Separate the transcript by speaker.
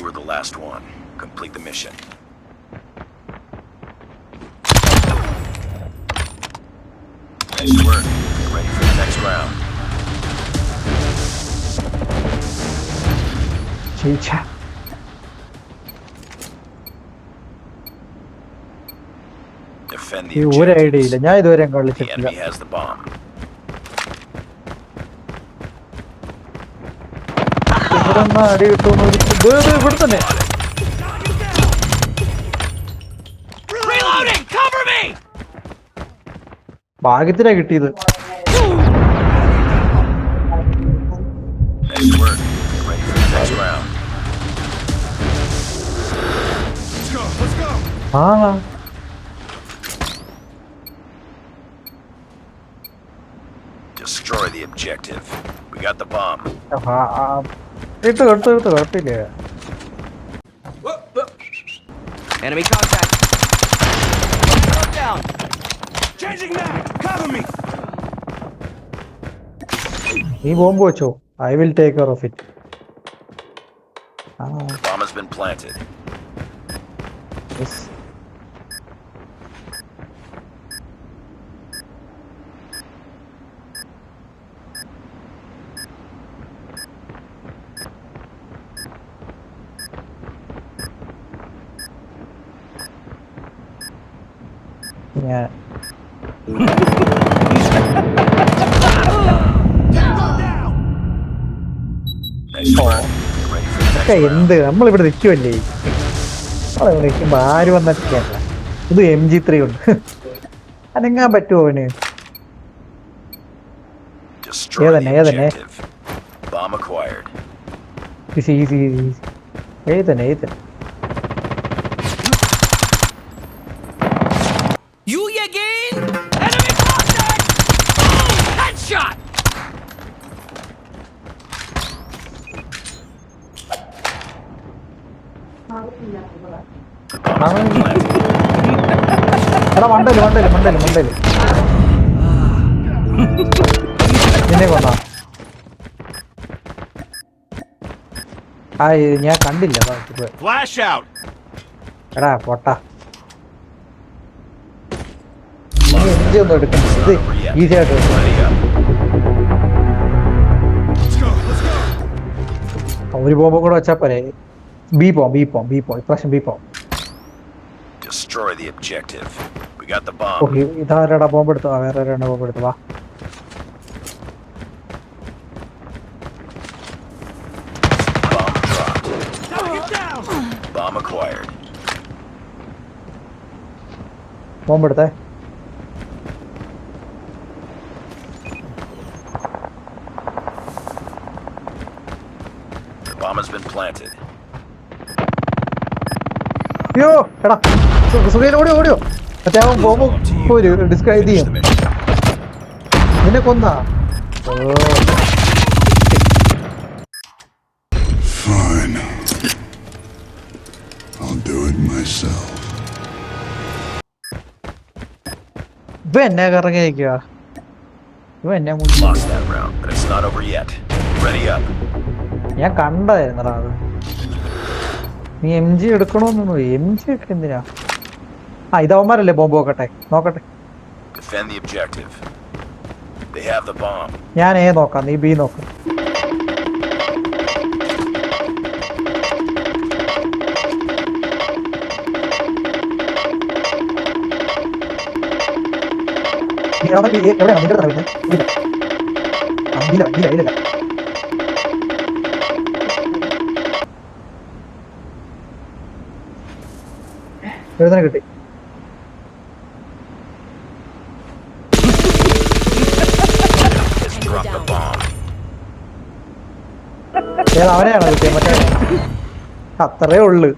Speaker 1: were the last one. Complete the mission. Nice work. Ready for the next round.
Speaker 2: Chicha.
Speaker 1: Defend the
Speaker 2: ഈ ഒരു idea ഇല്ല,
Speaker 1: objectives.
Speaker 2: ഞാൻ ഇതുവരെ
Speaker 1: The
Speaker 2: കളിച്ചിട്ടില്ല.
Speaker 1: enemy has the bomb.
Speaker 2: ഇവിടെ നിന്ന് അടി കിട്ടുമെന്ന് ഇവിടെ തന്നെ
Speaker 3: Reloading! Cover me!
Speaker 2: ഭാഗ്യത്തിനാ കിട്ടിയത്.
Speaker 1: Nice work. Ready for the next round. Let's go.
Speaker 2: ആ
Speaker 1: Destroy the objective. We got the bomb.
Speaker 2: ഇട്ട് കുഴപ്പമില്ല.
Speaker 3: Enemy contact. Shut down. Changing mag. Cover me.
Speaker 2: നീ ബോംബ് വെച്ചോ, I will take care of it.
Speaker 1: The bomb has been planted.
Speaker 2: ഞാൻ
Speaker 1: Nice work. Ready for the next
Speaker 2: ഒക്കെ
Speaker 1: round.
Speaker 2: എന്ത് നമ്മളിവിടെ നിൽക്കുമല്ലേ, നമ്മളിവിടെ നിൽക്കുമ്പോ ആര് വന്നിട്ടില്ല. ഇത് MG3 ഉണ്ട്, അനങ്ങാൻ പറ്റുമോ അവന്?
Speaker 1: Destroy the
Speaker 2: ഏതന്നെ?
Speaker 1: objective. Bomb acquired.
Speaker 2: ഈസി ഏതന്നെ.
Speaker 3: You again? Enemy contact. Boom! Headshot.
Speaker 1: The bomb has been planted.
Speaker 2: എടാ മണ്ടല് നിന്നെ കൊണ്ടാ. ഞാൻ കണ്ടില്ല.
Speaker 1: Flash out.
Speaker 2: എടാ പൊട്ടാ, നീ MG ഒന്നും എടുക്കണ്ട, ഇത് ഈസി ആയിട്ട് എടുക്കാം.
Speaker 1: Ready up.
Speaker 2: ഒരു ബോംബ് കൂടെ വെച്ചാ പോരെ. ബി പോം ഇപ്രാവശ്യം ബി പോം.
Speaker 1: Destroy the objective. We got the bomb.
Speaker 2: Okay, ഇതാരടാ ബോംബ് എടുത്തു? വേറെ ആരാണ് ബോംബ് എടുത്തു? വാ,
Speaker 1: Bomb dropped. Bomb acquired.
Speaker 2: Bomb എടുത്തേ.
Speaker 1: The bomb has been planted.
Speaker 2: അയ്യോ എടാ, സുഖയിൽ ഓടിയോ. മറ്റേ അവൻ ബോംബ് ഒരു ഡിസ്ക്രൈബ്
Speaker 1: Finish
Speaker 2: ചെയ്യും.
Speaker 1: the mission.
Speaker 2: നിന്നെ കൊന്നാ?
Speaker 4: Fine. I'll do it myself.
Speaker 2: ഇവ എന്നെ കറങ്ങി നിൽക്കുക. ഇവ എന്നെ
Speaker 1: Lost that round, but it's not over yet. Ready up.
Speaker 2: ഞാൻ കണ്ടായിരുന്നടാ അത്. നീ MG എടുക്കണോന്നു. MG ഒക്കെ എന്തിനാ? ഇതവന്മാരല്ലേ ബോംബ് നോക്കട്ടെ.
Speaker 1: Defend the objective. They have the bomb.
Speaker 2: ഞാൻ A നോക്കാം, നീ B നോക്ക്. എവിടെയാണ് നിന്റെ അടുത്ത്? ഇല്ല. എഴുതാൻ കിട്ടി.
Speaker 1: Just drop the bomb.
Speaker 2: അവനെയാണോ കിട്ടിയത്? മറ്റേ അത്രേ ഉള്ളു.